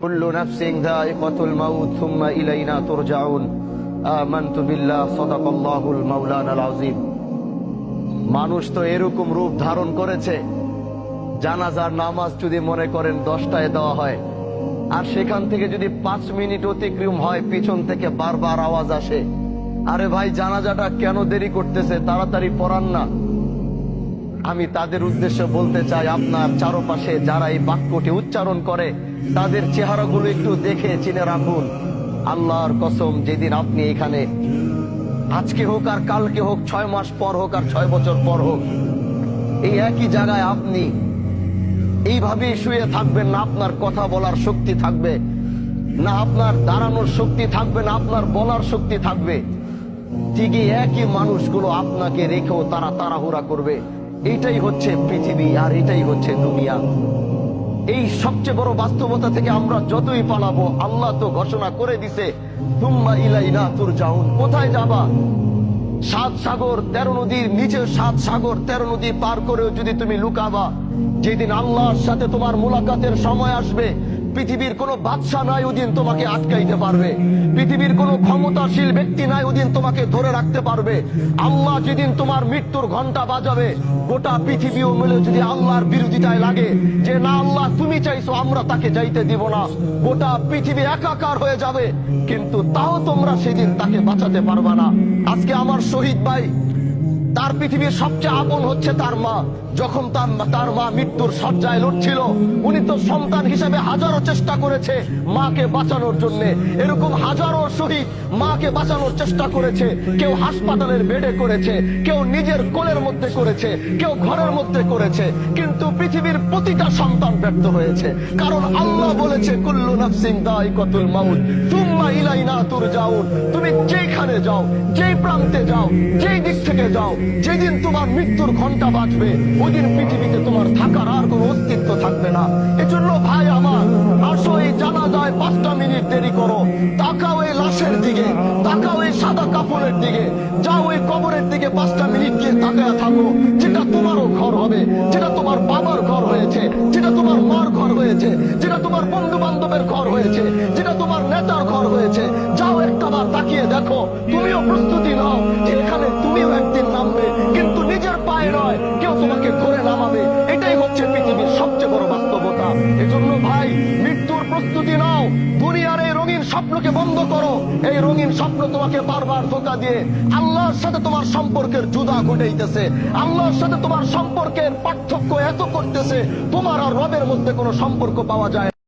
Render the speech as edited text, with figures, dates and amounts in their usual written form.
কুল্লু নাফসিন যায়িকাতুল মাউত সুম্মা ইলাইনা তুরজাউন। আমানতু বিল্লাহ, সাদাকাল্লাহুল মাওলানাল আযীম। মানুষ তো এরকম রূপ ধারণ করেছে, জানাজার নামাজ যদি মনে করেন 10টায় দেওয়া হয়, আর সেখান থেকে যদি 5 মিনিট অতিক্রম হয় পিছন থেকে বারবার আওয়াজ আসে, আরে ভাই জানাজাটা কেন দেরি করতেছে, তাড়াতাড়ি পড়ান না। আমি তাদের উদ্দেশ্যে বলতে চাই, আপনার চারপাশে যারা এই বাক্যটি উচ্চারণ করে তাদের চেহারাগুলো একটু দেখে চিনে রাখুন। আল্লাহর কসম, যেদিন আপনি এখানে, আজকে হোক আর কালকে হোক, 6 মাস পর হোক আর 6 বছর পর হোক, এই একই জায়গায় আপনি এইভাবে শুয়ে থাকবেন, না আপনার কথা বলার শক্তি থাকবে, না আপনার দাঁড়ানোর শক্তি থাকবে, না আপনার বলার শক্তি থাকবে। ঠিকই একই মানুষগুলো আপনাকে রেখেও তারা তাড়াহুড়া করবে। এইটাই হচ্ছে পৃথিবী, আর এটাই হচ্ছে দুনিয়া। এই সবচেয়ে বড় বাস্তবতা থেকে আমরা যতই পালাবো, আল্লাহ তো ঘোষণা করে দিছে, সুম্মা ইলাইনা তুরজাউন। কোথায় যাবা? 7 সাগর 13 নদীর নিচে, 7 সাগর 13 নদী পার করেও যদি তুমি লুকাবা, যেদিন আল্লাহর সাথে তোমার মুলাকাতের সময় আসবে, পৃথিবীর কোন বাদশা নাই ওদিন তোমাকে আটকাইতে পারবে, পৃথিবীর কোন ক্ষমতাশীল ব্যক্তি নাই ওদিন তোমাকে ধরে রাখতে পারবে। আল্লাহ যেদিন তোমার মৃত্যুর ঘন্টা বাজাবে, গোটা পৃথিবীও মিলে যদি আল্লাহর বিরোধিতায় লাগে যে না আল্লাহ তুমি চাইছো, আমরা তাকে যাইতে দিব না, গোটা পৃথিবী একাকার হয়ে যাবে, কিন্তু তাও তোমরা সেদিন তাকে বাঁচাতে পারবা না। আজকে আমার শহীদ ভাই, তার পৃথিবীর সবচেয়ে আপন হচ্ছে তার মা। যখন তার মা মৃত্যুর শয্যায় লড়ছিল, উনি তো সন্তান হিসেবে হাজারো চেষ্টা করেছে মাকে বাঁচানোর জন্য। এরকম হাজারো শহীদ মাকে বাঁচানোর চেষ্টা করেছে। কেউ হাসপাতালের বেডে করেছে, কেউ নিজের কোলের মধ্যে করেছে, কেউ ঘরের মধ্যে করেছে, কিন্তু পৃথিবীর প্রতিটা সন্তান ব্যর্থ হয়েছে। কারণ আল্লাহ বলেছে, কুল্লু নাফসিন যায়িকাতুল মাউত সুম্মা ইলাইনা তুরজাউন। তুমি যেখানে যাও, যেই প্রান্তে যাও, যেই দিক থেকে যাও, যেদিন তোমার মৃত্যুর ঘন্টা বাজবে, ওইদিন পৃথিবীতে তোমার থাকার আর কোনো অস্তিত্ব থাকবে না। এজন্য ভাই আমার, আসো এই জানাজায় 5টা মিনিট দেরি করো, তাকাও এই লাশের দিকে, তাকাও এই সাদা কাপড়ের দিকে, যাও ওই কবরের দিকে 5টা মিনিট গিয়ে তাকায় থাকো। যেটা তোমারও ঘর হবে, যেটা তোমার বাবার ঘর হয়েছে, যেটা তোমার মার ঘর হয়েছে, যেটা তোমার বন্ধু বান্ধবের ঘর হয়েছে, যেটা তোমার নেতার ঘর হয়েছে, যাও একটাবার তাকিয়ে দেখো। তুমিও প্রস্তুতি নাও যে এখানে তুমিও একদিন নামবে, কিন্তু নিজের পায়ে নয়, কেউ তোমাকে ধরে নামাবে। এটাই হচ্ছে পৃথিবীর সবচেয়ে বড় বাস্তবতা। এজন্য ভাই, মৃত্যুর প্রস্তুতি নাও। দুনিয়ার এই রঙিন স্বপ্নকে বন্ধ করো। এই রঙিন স্বপ্ন তোমাকে বারবার ধোঁকা দিয়ে আল্লাহর সাথে তোমার সম্পর্কের জুদা ঘটাইতেছে। আল্লাহর সাথে তোমার সম্পর্কের পার্থক্য এত করতেছে, তোমার আর রবের মধ্যে কোনো সম্পর্ক পাওয়া যায়